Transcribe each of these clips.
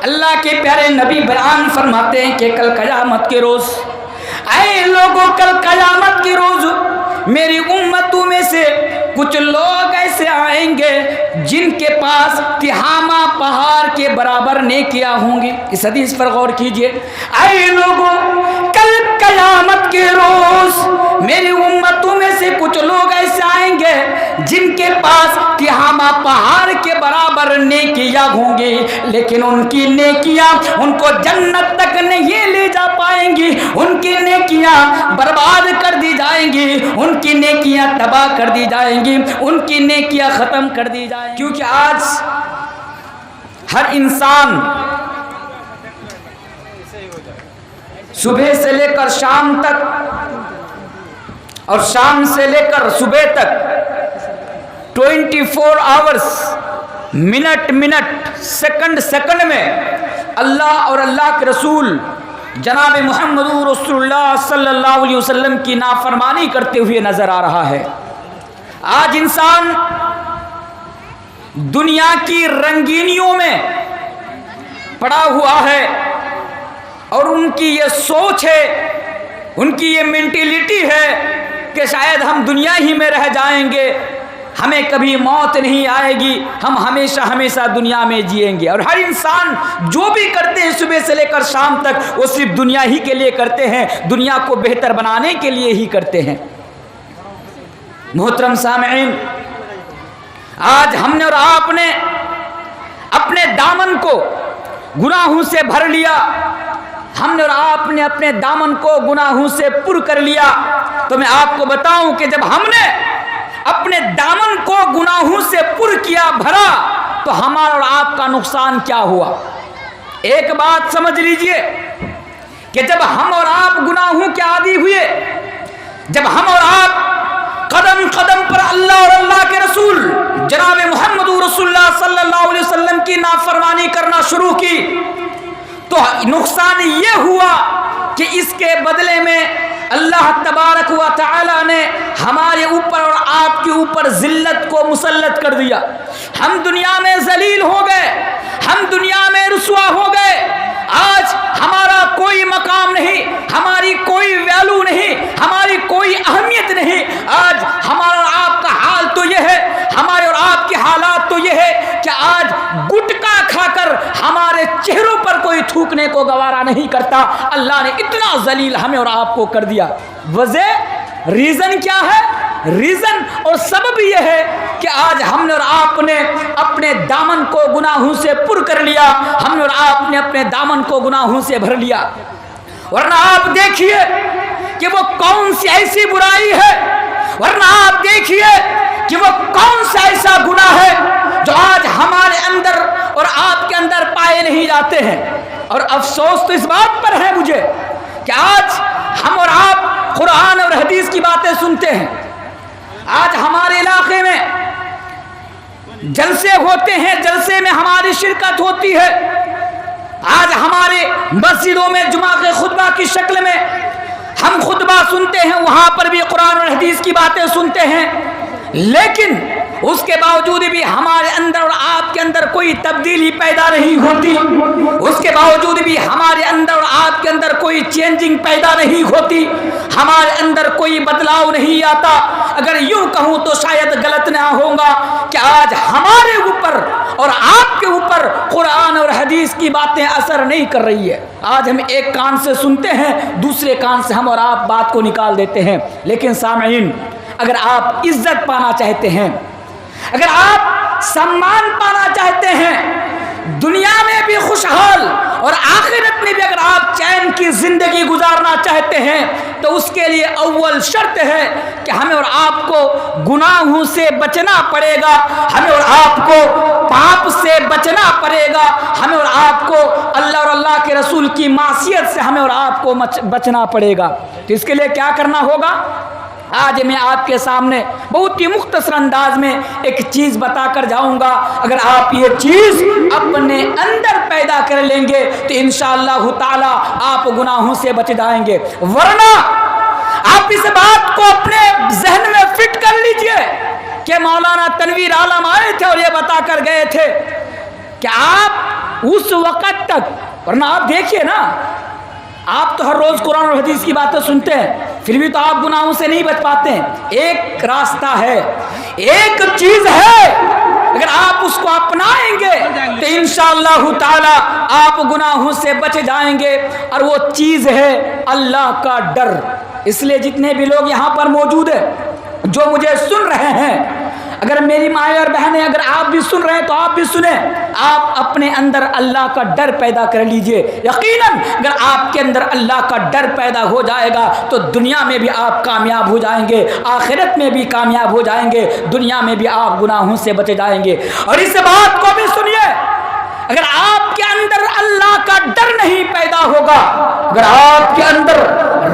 اللہ کے پیارے نبی بیان فرماتے ہیں کہ کل قیامت کے روز، اے لوگوں کل قیامت کے روز میری امتوں میں سے کچھ لوگ ایسے آئیں گے جن کے پاس تہامہ پہاڑ کے برابر نیکیاں ہوں گی۔ اس حدیث پر غور کیجئے، اے لوگوں کل قیامت کے روز میری امتوں میں سے کچھ لوگ ایسے آئیں گے جن کے پاس تہامہ پہاڑ کے برابر نیکیاں ہوں گی، لیکن ان کی نیکیاں ان کو جنت تک نہیں لے جا پائیں گی، ان کی نیکیاں برباد کر دی جائیں گی، ان کی نیکیاں تباہ کر دی جائیں گی، ان کی نیکیاں ختم کر دی جائیں گی۔ کیونکہ آج ہر انسان صبح سے لے کر شام تک اور شام سے لے کر صبح تک 24 آورز، منٹ سیکنڈ میں اللہ اور اللہ کے رسول جناب محمد رسول اللہ صلی اللہ علیہ وسلم کی نافرمانی کرتے ہوئے نظر آ رہا ہے۔ آج انسان دنیا کی رنگینیوں میں پڑا ہوا ہے، اور ان کی یہ سوچ ہے، ان کی یہ مینٹیلیٹی ہے کہ شاید ہم دنیا ہی میں رہ جائیں گے، ہمیں کبھی موت نہیں آئے گی، ہم ہمیشہ دنیا میں جئیں گے۔ اور ہر انسان جو بھی کرتے ہیں صبح سے لے کر شام تک وہ صرف دنیا ہی کے لیے کرتے ہیں، دنیا کو بہتر بنانے کے لیے ہی کرتے ہیں۔ محترم سامعین، آج ہم نے اور آپ نے اپنے دامن کو گناہوں سے بھر لیا، ہم نے اور آپ نے اپنے دامن کو گناہوں سے پر کر لیا۔ تو میں آپ کو بتاؤں کہ جب ہم نے اپنے دامن کو گناہوں سے پر کیا، بھرا، تو ہمارا اور آپ کا نقصان کیا ہوا؟ ایک بات سمجھ لیجئے کہ جب ہم اور آپ گناہوں کے عادی ہوئے، جب ہم اور آپ قدم قدم پر اللہ اور اللہ کے رسول جناب محمد رسول اللہ صلی اللہ علیہ وسلم کی نافرمانی کرنا شروع کی، تو نقصان یہ ہوا کہ اس کے بدلے میں اللہ تبارک و تعالی نے ہمارے اوپر اور آپ کے اوپر ذلت کو مسلط کر دیا۔ ہم دنیا میں ذلیل ہو گئے، ہم دنیا میں رسوا ہو گئے، آج ہمارا کوئی مقام نہیں، ہماری کوئی ویلو نہیں، ہماری کوئی اہمیت نہیں۔ آج ہمارا اور آپ کا حال تو یہ ہے، ہمارے اور آپ کے حالات تو یہ ہے کہ آج گٹکا کھا کر ہمارے چہروں پر کوئی تھوکنے کو گوارا نہیں کرتا۔ اللہ نے اتنا ذلیل ہمیں اور آپ کو کر دیا۔ وجہ، ریزن کیا ہے؟ ریزن اور سبب یہ ہے کہ آج ہم نے اور آپ نے اپنے دامن کو گناہوں سے پر کر لیا، ہم نے اور آپ نے اپنے دامن کو گناہوں سے بھر لیا۔ ورنہ آپ دیکھیے کہ وہ کون سی ایسی برائی ہے، ورنہ آپ دیکھیے کہ وہ کون سا ایسا گناہ ہے جو آج ہمارے اندر اور آپ کے اندر پائے نہیں جاتے ہیں۔ اور افسوس تو اس بات پر ہے مجھے کہ آج ہم اور آپ قرآن اور حدیث کی باتیں سنتے ہیں، آج ہمارے علاقے میں جلسے ہوتے ہیں، جلسے میں ہماری شرکت ہوتی ہے، آج ہمارے مسجدوں میں جمعہ کے خطبہ کی شکل میں ہم خطبہ سنتے ہیں، وہاں پر بھی قرآن اور حدیث کی باتیں سنتے ہیں، لیکن اس کے باوجود بھی ہمارے اندر اور آپ کے اندر کوئی تبدیلی پیدا نہیں ہوتی، اس کے باوجود بھی ہمارے اندر اور آپ کے اندر کوئی چینجنگ پیدا نہیں ہوتی، ہمارے اندر کوئی بدلاؤ نہیں آتا۔ اگر یوں کہوں تو شاید غلط نہ ہوگا کہ آج ہمارے اوپر اور آپ کے اوپر قرآن اور حدیث کی باتیں اثر نہیں کر رہی ہے۔ آج ہم ایک کان سے سنتے ہیں، دوسرے کان سے ہم اور آپ بات کو نکال دیتے ہیں۔ لیکن سامعین، اگر آپ عزت پانا چاہتے ہیں، اگر آپ سمان پانا چاہتے ہیں، دنیا میں بھی خوشحال اور آخرت میں بھی اگر آپ چین کی زندگی گزارنا چاہتے ہیں، تو اس کے لیے اول شرط ہے کہ ہمیں اور آپ کو گناہوں سے بچنا پڑے گا، ہمیں اور آپ کو پاپ سے بچنا پڑے گا، ہمیں اور آپ کو اللہ اور اللہ کے رسول کی معصیت سے ہمیں اور آپ کو بچنا پڑے گا۔ تو اس کے لیے کیا کرنا ہوگا؟ آج میں آپ کے سامنے بہت ہی مختصر انداز میں ایک چیز بتا کر جاؤں گا۔ اگر آپ یہ چیز اپنے اندر پیدا کر لیں گے تو انشاءاللہ تعالی آپ گناہوں سے بچ جائیں گے۔ ورنہ آپ اس بات کو اپنے ذہن میں فٹ کر لیجئے کہ مولانا تنویر عالم آئے تھے اور یہ بتا کر گئے تھے کہ آپ اس وقت تک، ورنہ آپ دیکھیے نا، آپ تو ہر روز قرآن اور حدیث کی باتیں سنتے ہیں، پھر بھی تو آپ گناہوں سے نہیں بچ پاتے ہیں۔ ایک راستہ ہے، ایک چیز ہے، اگر آپ اس کو اپنائیں گے تو انشاءاللہ تعالی آپ گناہوں سے بچ جائیں گے، اور وہ چیز ہے اللہ کا ڈر۔ اس لیے جتنے بھی لوگ یہاں پر موجود ہیں، جو مجھے سن رہے ہیں، اگر میری مائیں اور بہنیں، اگر آپ بھی سن رہے ہیں تو آپ بھی سنیں، آپ اپنے اندر اللہ کا ڈر پیدا کر لیجئے۔ یقیناً اگر آپ کے اندر اللہ کا ڈر پیدا ہو جائے گا تو دنیا میں بھی آپ کامیاب ہو جائیں گے، آخرت میں بھی کامیاب ہو جائیں گے، دنیا میں بھی آپ گناہوں سے بچ جائیں گے۔ اور اس بات کو بھی سنیے، اگر آپ کے اندر اللہ کا ڈر نہیں پیدا ہوگا، اگر آپ کے اندر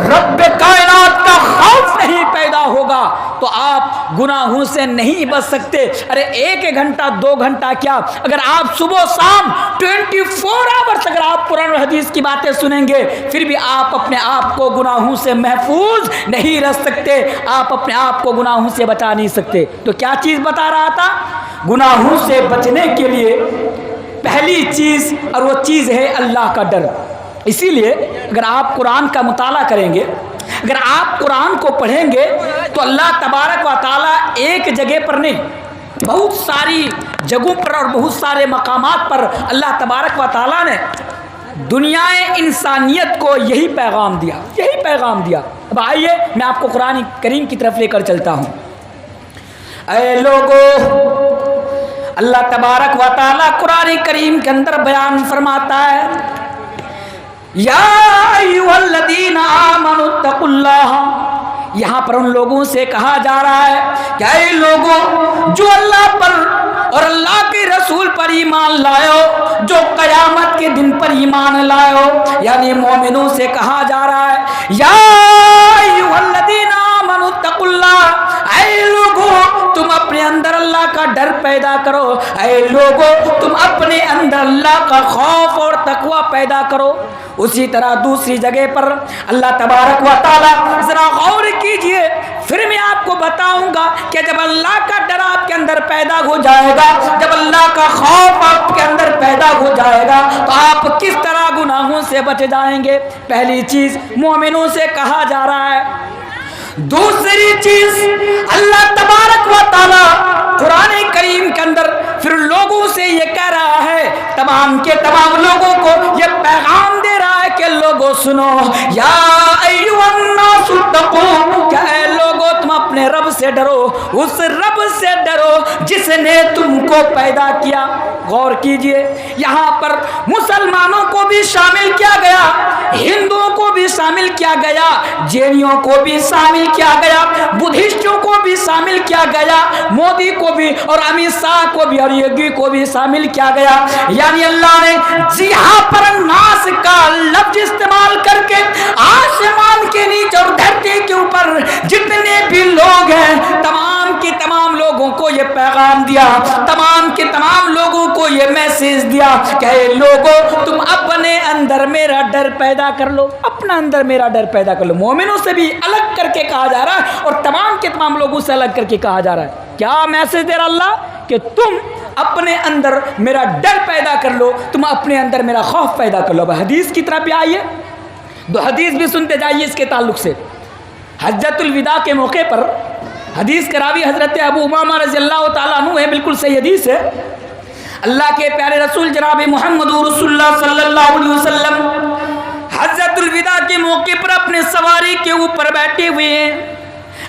رب کائنات کا خوف نہیں پیدا ہوگا تو آپ گناہوں سے نہیں بچ سکتے۔ ارے ایک گھنٹہ 2 گھنٹہ کیا، اگر آپ صبح شام 24 آورس اگر آپ قرآن و حدیث کی باتیں سنیں گے، پھر بھی آپ اپنے آپ کو گناہوں سے محفوظ نہیں رکھ سکتے، آپ اپنے آپ کو گناہوں سے بچا نہیں سکتے۔ تو کیا چیز بتا رہا تھا؟ گناہوں سے بچنے کے لیے پہلی چیز، اور وہ چیز ہے اللہ کا ڈر۔ اسی لیے اگر آپ قرآن کا مطالعہ کریں گے، اگر آپ قرآن کو پڑھیں گے تو اللہ تبارک و تعالیٰ ایک جگہ پر نہیں، بہت ساری جگہوں پر اور بہت سارے مقامات پر اللہ تبارک و تعالیٰ نے دنیا انسانیت کو یہی پیغام دیا، یہی پیغام دیا۔ اب آئیے میں آپ کو قرآن کریم کی طرف لے کر چلتا ہوں۔ اے لوگو، اللہ تبارک و تعالیٰ قرآن کریم کے اندر بیان فرماتا ہے، یا ایھا الذین آمنوا اتقوا اللہ۔ یہاں پر ان لوگوں سے کہا جا رہا ہے کہ اے لوگوں جو اللہ پر اور اللہ کے رسول پر ایمان لائے ہو، جو قیامت کے دن پر ایمان لائے ہو، یعنی مومنوں سے کہا جا رہا ہے یا ایھا الذین آمنوا اتقوا اللہ، اے لوگوں تم اپنے اندر اللہ کا ڈر پیدا کرو، اے لوگوں تم اپنے اندر اللہ کا خوف اور تقوی پیدا کرو۔ اسی طرح دوسری جگہ پر اللہ تبارک و تعالی، ذرا غور کیجئے، پھر میں آپ کو بتاؤں گا کہ جب اللہ کا ڈر آپ کے اندر پیدا ہو جائے گا، جب اللہ کا خوف آپ کے اندر پیدا ہو جائے گا تو آپ کس طرح گناہوں سے بچ جائیں گے۔ پہلی چیز مومنوں سے کہا جا رہا ہے۔ دوسری چیز اللہ تبارک و تعالی قرآن کریم کے اندر پھر لوگوں سے یہ کہہ رہا ہے، تمام کے تمام لوگوں کو یہ پیغام دے رہا ہے کہ لوگوں سنو، یا ایھا الناس اتقوا، کہ اے لوگوں تم اپنے رب سے ڈرو، اس رب سے ڈرو جس نے تم کو پیدا کیا۔ غور کیجئے، یہاں پر مسلمانوں کو بھی شامل کیا گیا، ہندوؤں کو بھی شامل کیا گیا، جینیوں کو بھی شامل کیا گیا، بدھسٹوں کو بھی شامل کیا گیا، مودی کو بھی اور امت شاہ کو بھی اور یوگی کو بھی شامل کیا گیا۔ یعنی اللہ نے جہاں پر ناس کا لفظ استعمال کر کے آسمان کے نیچے اور دھرتی کے اوپر جتنے بھی لوگ ہیں، تمام کے تمام لوگوں کو یہ پیغام دیا، تمام کے تمام لوگوں کو یہ میسج دیا کہ اے لوگوں تم اپنے اندر میرا ڈر پیدا کر لو، اپنا اندر میرا ڈر پیدا کر لو۔ مومنوں سے بھی الگ کر کے کہا جا رہا ہے اور تمام کے تمام لوگوں سے الگ کر کے کہا جا رہا ہے۔ کیا میسج دے رہا اللہ؟ کہ تم اپنے اندر میرا ڈر پیدا کر لو، تم اپنے اندر میرا خوف پیدا کر لو۔ اب حدیث کی طرف بھی آئیے، 2 حدیث بھی سنتے جائیے اس کے تعلق سے۔ حجۃ الوداع کے موقع پر حدیث کا راوی حضرت ابو امامہ رضی اللہ تعالیٰ عنہ ہے، بالکل صحیح حدیث ہے۔ اللہ کے پیارے رسول جناب محمد رسول اللہ صلی اللہ علیہ وسلم حجۃ الوداع کے موقع پر اپنے سواری کے اوپر بیٹھے ہوئے ہیں،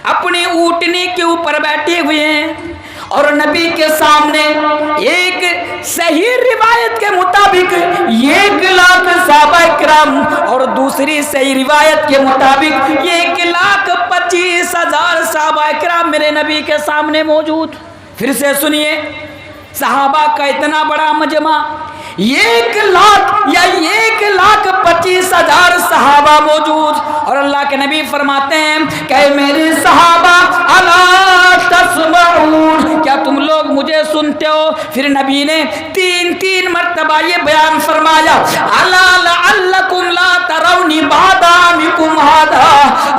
اپنی اونٹنی کے اوپر بیٹھے ہوئے ہیں، اور نبی کے سامنے ایک صحیح روایت کے مطابق 1,00,000 صحابہ کرام اور دوسری صحیح روایت کے مطابق 1,25,000 صحابہ کرام میرے نبی کے سامنے موجود۔ پھر سے سنیے، صحابہ کا اتنا بڑا مجمع، 1,00,000 یا 1,25,000 صحابہ موجود، اور اللہ کے نبی فرماتے ہیں کہ میرے صحابہ الا تسمعون، کیا تم لوگ مجھے سنتے ہو؟ پھر نبی نے 3 مرتبہ یہ بیان فرمایا، الا لعلکم لا ترون بعد عامکم ھذا،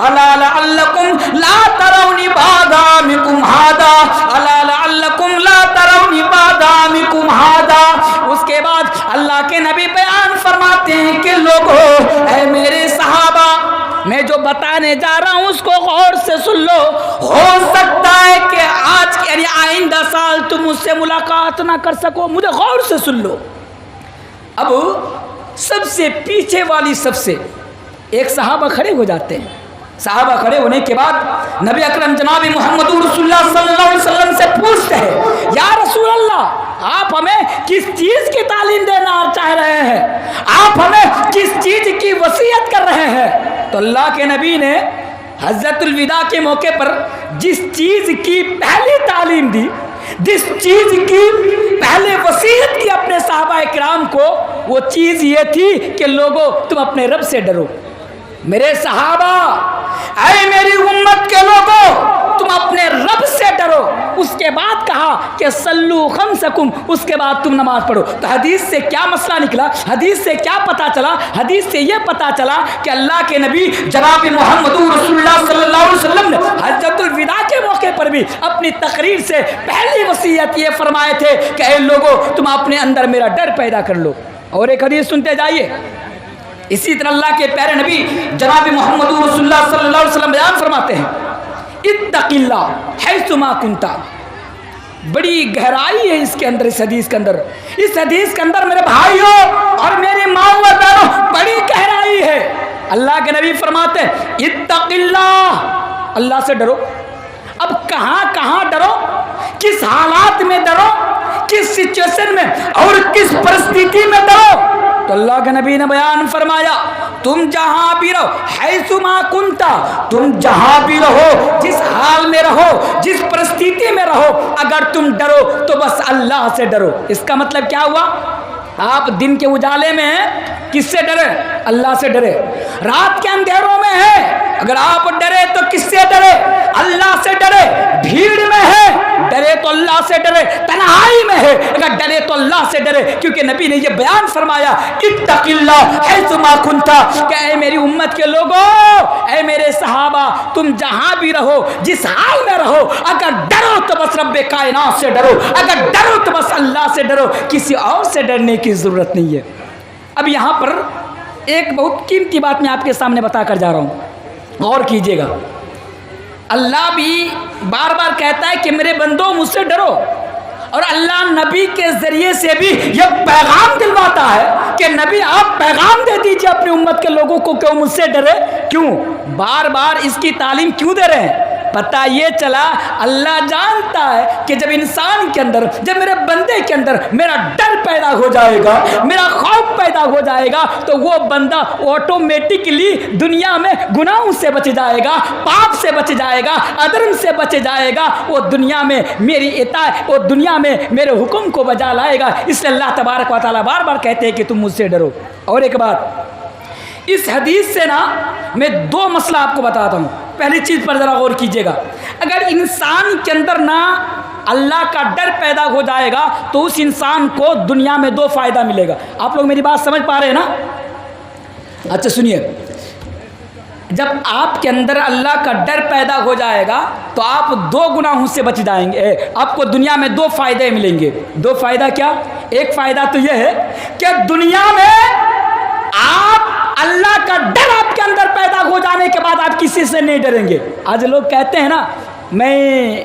الا لعلکم لا ترون بعد عامکم ھذا، الا لعلکم لا ترون بعد عامکم ھذا۔ اس کے بعد اللہ کے کے نبی بیان فرماتے ہیں کہ لوگوں، اے میرے صحابہ، میں جو بتانے جا رہا ہوں اس کو غور سے سن لو. ہو سکتا ہے کہ آج یعنی آئندہ سال تم مجھ سے ملاقات نہ کر سکو، مجھے غور سے سن لو. اب سب سے پیچھے والی صف سے ایک صحابہ کھڑے ہو جاتے ہیں. صحابہ کھڑے ہونے کے بعد نبی اکرم جناب محمد رسول اللہ صلی اللہ علیہ وسلم سے پوچھتے ہیں، یا رسول اللہ، آپ ہمیں کس چیز کی تعلیم دینا چاہ رہے ہیں؟ آپ ہمیں کس چیز کی وصیت کر رہے ہیں؟ تو اللہ کے نبی نے حجۃ الوداع کے موقع پر جس چیز کی پہلی تعلیم دی، جس چیز کی پہلے وصیت کی اپنے صحابہ کرام کو، وہ چیز یہ تھی کہ لوگو تم اپنے رب سے ڈرو. میرے صحابہ، اے میری امت کے لوگوں، تم اپنے رب سے ڈرو. اس کے بعد کہا کہ صلو خمسکم، اس کے بعد تم نماز پڑھو. تو حدیث سے کیا مسئلہ نکلا؟ حدیث سے کیا پتا چلا؟ حدیث سے یہ پتا چلا کہ اللہ کے نبی جناب محمد رسول اللہ صلی اللہ علیہ وسلم نے حجۃ الوداع کے موقع پر بھی اپنی تقریر سے پہلی وصیت یہ فرمائے تھے کہ اے لوگوں، تم اپنے اندر میرا ڈر پیدا کر لو. اور ایک حدیث سنتے جائیے. اسی طرح اللہ کے پیارے نبی جناب محمد رسول اللہ صلی اللہ علیہ وسلم بیان فرماتے ہیں، اتق اللہ حیث ما کنت. بڑی گہرائی ہے اس کے اندر، اس حدیث کے اندر، اس حدیث کے اندر میرے بھائیوں اور میری ماں و بہنوں، بڑی گہرائی ہے. اللہ کے نبی فرماتے ہیں اتق اللہ، اللہ سے ڈرو. اب کہاں کہاں ڈرو، کس حالات میں ڈرو، کس سچویشن میں اور کس پرستھتی میں ڈرو؟ تو اللہ کے نبی نے بیان فرمایا، تم جہاں بھی رہو، حیث ما کنتا، تم جہاں بھی رہو، جس حال میں رہو، جس پرستھتی میں رہو، اگر تم ڈرو تو بس اللہ سے ڈرو. اس کا مطلب کیا ہوا؟ آپ دن کے اجالے میں ہیں، کس سے ڈرے؟ اللہ سے ڈرے. رات کے اندھیروں میں ہیں، اگر آپ ڈرے تو کس سے ڈرے؟ اللہ سے ڈرے. بھیڑ میں ہے، ڈرے تو اللہ سے ڈرے. تنہائی میں ہے، اگر ڈرے تو اللہ سے ڈرے. کیونکہ نبی نے یہ بیان فرمایا اتق اللہ حیث ما کنت، کہ اے میری امت کے لوگوں، اے میرے صحابہ، تم جہاں بھی رہو، جس حال میں رہو، اگر ڈرو تو بس رب کائنات سے ڈرو، اگر ڈرو تو بس اللہ سے ڈرو، کسی اور سے ڈرنے کی ضرورت نہیں ہے. اب یہاں پر ایک بہت قیمتی بات میں آپ کے سامنے بتا کر جا رہا ہوں، غور کیجئے گا. اللہ بھی بار بار کہتا ہے کہ میرے بندوں مجھ سے ڈرو، اور اللہ نبی کے ذریعے سے بھی یہ پیغام دلواتا ہے کہ نبی آپ پیغام دے دیجئے اپنی امت کے لوگوں کو کہ وہ مجھ سے ڈرے. کیوں بار بار اس کی تعلیم کیوں دے رہے ہیں؟ پتہ یہ چلا اللہ جانتا ہے کہ جب انسان کے اندر، جب میرے بندے کے اندر میرا ڈر پیدا ہو جائے گا، میرا خوف پیدا ہو جائے گا، تو وہ بندہ آٹومیٹکلی دنیا میں گناہوں سے بچ جائے گا، پاپ سے بچ جائے گا، ادرم سے بچ جائے گا. وہ دنیا میں میری اطاعت، وہ دنیا میں میرے حکم کو بجا لائے گا. اس لیے اللہ تبارک و تعالیٰ بار بار کہتے ہیں کہ تم مجھ سے ڈرو. اور ایک بات اس حدیث سے نا میں دو مسئلہ آپ کو بتاتا ہوں. پہلی چیز پر ذرا غور کیجئے گا. اگر انسان کے اندر نہ اللہ کا ڈر پیدا ہو جائے گا تو اس انسان کو دنیا میں دو فائدہ ملے گا. آپ لوگ میری بات سمجھ پا رہے ہیں نا؟ اچھا سنیے، جب آپ کے اندر اللہ کا ڈر پیدا ہو جائے گا تو آپ دو گناہوں سے بچ جائیں گے. آپ کو دنیا میں دو فائدے ملیں گے. دو فائدہ کیا؟ ایک فائدہ تو یہ ہے کہ دنیا میں آپ اللہ کا ڈر آپ کے اندر پیدا ہو جانے کے بعد آپ کسی سے نہیں ڈریں گے. آج لوگ کہتے ہیں نا، میں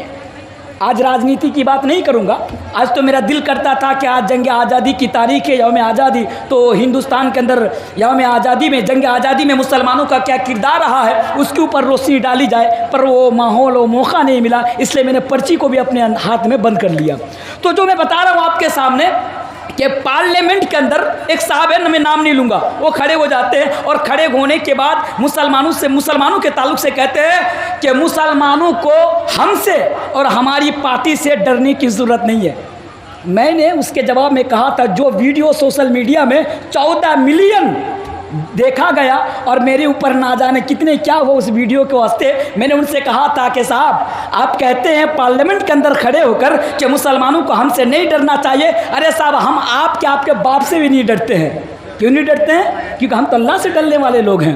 آج راجنیتی کی بات نہیں کروں گا، آج تو میرا دل کرتا تھا کہ آج جنگ آزادی کی تاریخ ہے، یوم آزادی، تو ہندوستان کے اندر یوم آزادی میں، جنگ آزادی میں مسلمانوں کا کیا کردار رہا ہے اس کے اوپر روشنی ڈالی جائے. پر وہ ماحول و موقع نہیں ملا، اس لیے میں نے پرچی کو بھی اپنے ہاتھ میں بند کر لیا. تو جو میں بتا رہا ہوں آپ کے سامنے کہ پارلیمنٹ کے اندر ایک صاحب ہے، میں نام نہیں لوں گا، وہ کھڑے ہو جاتے ہیں اور کھڑے ہونے کے بعد مسلمانوں کے تعلق سے کہتے ہیں کہ مسلمانوں کو ہم سے اور ہماری پارٹی سے ڈرنے کی ضرورت نہیں ہے. میں نے اس کے جواب میں کہا تھا جو ویڈیو سوشل میڈیا میں 14 ملین دیکھا گیا اور میرے اوپر نہ جانے کتنے کیا ہو اس ویڈیو کے واسطے، میں نے ان سے کہا تھا کہ صاحب آپ کہتے ہیں پارلیمنٹ کے اندر کھڑے ہو کر کہ مسلمانوں کو ہم سے نہیں ڈرنا چاہیے. ارے صاحب ہم آپ کے باپ سے بھی نہیں ڈرتے ہیں. کیوں نہیں ڈرتے ہیں؟ کیونکہ ہم تو اللہ سے ڈرنے والے لوگ ہیں.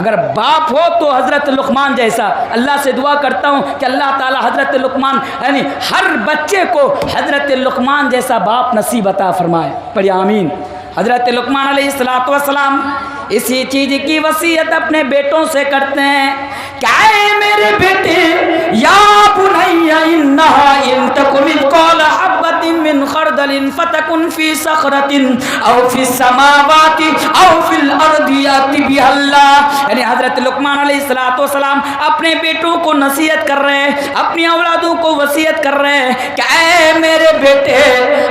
اگر باپ ہو تو حضرت لقمان جیسا. اللہ سے دعا کرتا ہوں کہ اللہ تعالی حضرت لقمان یعنی ہر بچے کو حضرت لقمان جیسا باپ نصیب عطا فرمائے. پڑھیے آمین. حضرت لقمان علیہ السلام اسی چیز کی وصیت اپنے بیٹوں سے کرتے ہیں کہ اے میرے بیٹے یا بنی انہا ان تک مثقال حبۃ من خردل فتکن فی صخرۃ او فی السماوات او فی الارض یأتی بہا اللہ. یعنی حضرت لقمان علیہ السلام اپنے بیٹوں کو نصیحت کر رہے ہیں, اپنی اولادوں کو وصیت کر رہے ہیں کہ اے میرے بیٹے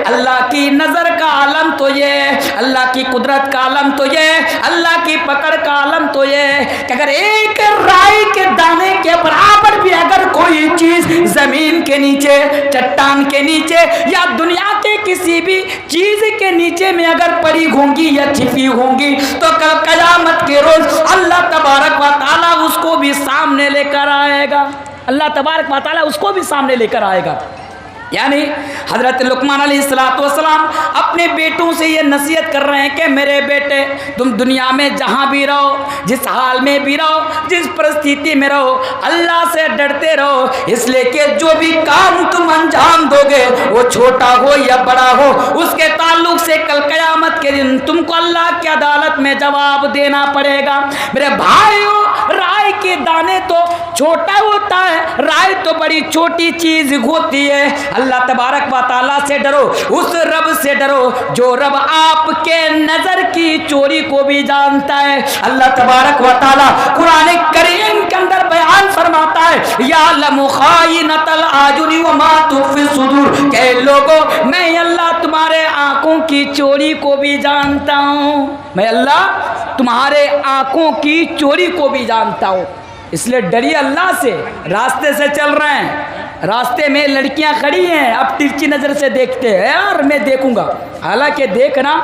اللہ کی نظر کا عالم تو یہ, اللہ کی قدرت کا عالم تو یہ, اللہ کی پکڑ کا عالم تو یہ کہ اگر ایک رائی کے دانے کے برابر بھی اگر کوئی چیز زمین کے نیچے, چٹان کے نیچے یا دنیا کے کسی بھی چیز کے نیچے میں اگر پڑی ہوں گی یا چھپی ہوں گی تو کل قیامت کے روز اللہ تبارک و تعالیٰ اس کو بھی سامنے لے کر آئے گا. اللہ تبارک و تعالیٰ اس کو بھی سامنے لے کر آئے گا. یعنی حضرت لقمان علیہ السلام اپنے بیٹوں سے یہ نصیحت کر رہے ہیں کہ میرے بیٹے تم دنیا میں جہاں بھی رہو, جس حال میں بھی رہو, جس پرستھتی میں رہو, اللہ سے ڈرتے رہو, اس لیے کہ جو بھی کام تم انجام دو گے وہ چھوٹا ہو یا بڑا ہو اس کے تعلق سے کل قیامت کے دن تم کو اللہ کی عدالت میں جواب دینا پڑے گا. میرے بھائیو, رائے کے دانے تو چھوٹا ہوتا ہے, رائے تو بڑی چھوٹی چیز ہوتی ہے. اللہ تبارک و تعالیٰ سے ڈرو, اس رب سے ڈرو جو رب آپ کے نظر کی چوری کو بھی جانتا ہے. اللہ تبارک و تعالیٰ قرآن کریم کے اندر بیان فرماتا ہے یعلم خائنۃ الاعین وما تخفی الصدور, کہ لوگوں میں اللہ تمہارے آنکھوں کی چوری کو بھی جانتا ہوں, میں اللہ تمہارے آنکھوں کی چوری کو بھی جانتا ہوں. اس لیے ڈریے اللہ سے. راستے سے چل رہے ہیں, راستے میں لڑکیاں کھڑی ہیں, اب ترچھی نظر سے دیکھتے ہیں یار میں دیکھوں گا, حالانکہ دیکھنا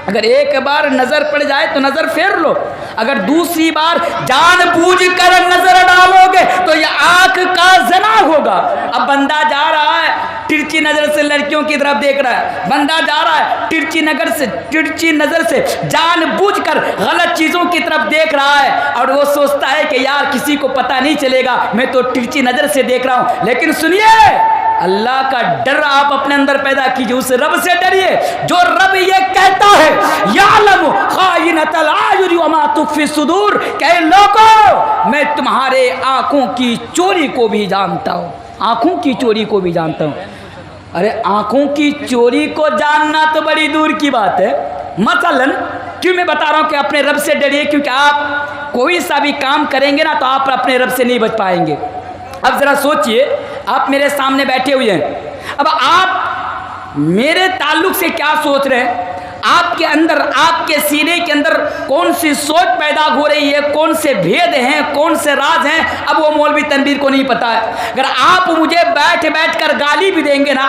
اگر ایک بار نظر پڑ جائے تو نظر پھیر لو, اگر دوسری بار جان بوجھ کر نظر ڈالو گے تو یہ آنکھ کا زنا ہوگا. اب بندہ جا رہا ہے ترچھی نظر سے لڑکیوں کی طرف دیکھ رہا ہے, بندہ جا رہا ہے ترچھی نظر سے جان بوجھ کر غلط چیزوں کی طرف دیکھ رہا ہے, اور وہ سوچتا ہے کہ یار کسی کو پتہ نہیں چلے گا میں تو ترچھی نظر سے دیکھ رہا ہوں. لیکن سنیے, اللہ کا ڈر آپ اپنے اندر پیدا کیجیے, اس رب سے ڈریے جو رب یہ کہتا ہے یعلم خائنۃ الاعین وما تخفی الصدور, کہ لوگوں میں تمہارے آنکھوں کی چوری کو بھی جانتا ہوں, آنکھوں کی چوری کو بھی جانتا ہوں. ارے آنکھوں کی چوری کو جاننا تو بڑی دور کی بات ہے. مثلاً کیوں میں بتا رہا ہوں کہ اپنے رب سے ڈریے, کیونکہ آپ کوئی سا بھی کام کریں گے نا تو آپ اپنے رب سے نہیں بچ پائیں گے. اب ذرا سوچئے, آپ میرے سامنے بیٹھے ہوئے ہیں, اب آپ میرے تعلق سے کیا سوچ رہے ہیں؟ آپ کے اندر, آپ کے سینے کے اندر کون سی سوچ پیدا ہو رہی ہے, کون سے بھید ہیں, کون سے راز ہیں, اب وہ مولوی تنویر کو نہیں پتا ہے. اگر آپ مجھے بیٹھ کر گالی بھی دیں گے نا,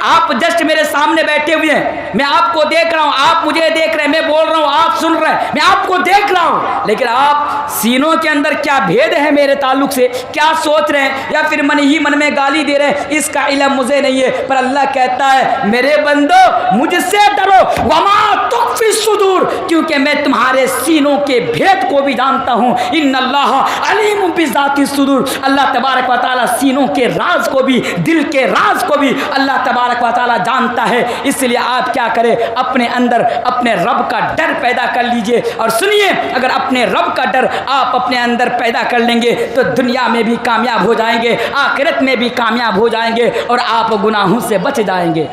آپ جسٹ میرے سامنے بیٹھے ہوئے ہیں, میں آپ کو دیکھ رہا ہوں, آپ مجھے دیکھ رہے ہیں, میں بول رہا ہوں, آپ سن رہے ہیں, میں آپ کو دیکھ رہا ہوں, لیکن آپ سینوں کے اندر کیا بھید ہے میرے تعلق سے, کیا سوچ رہے ہیں, یا پھر من ہی من میں گالی دے رہے ہیں, اس کا علم مجھے نہیں ہے. پر اللہ کہتا ہے میرے بندو مجھ سے ڈرو وما تخفی الصدور, کیونکہ میں تمہارے سینوں کے بھید کو بھی جانتا ہوں. ان اللہ علیم بذات الصدور, اللہ تبارک و تعالیٰ سینوں کے راز کو بھی, دل کے راز کو بھی اللہ تبارک و تعالیٰ جانتا ہے. اس لیے آپ کیا کریں, اپنے اندر اپنے رب کا ڈر پیدا کر لیجئے. اور سنیے, اگر اپنے رب کا ڈر آپ اپنے اندر پیدا کر لیں گے تو دنیا میں بھی کامیاب ہو جائیں گے, آخرت میں بھی کامیاب ہو جائیں گے, اور آپ گناہوں سے بچ جائیں گے.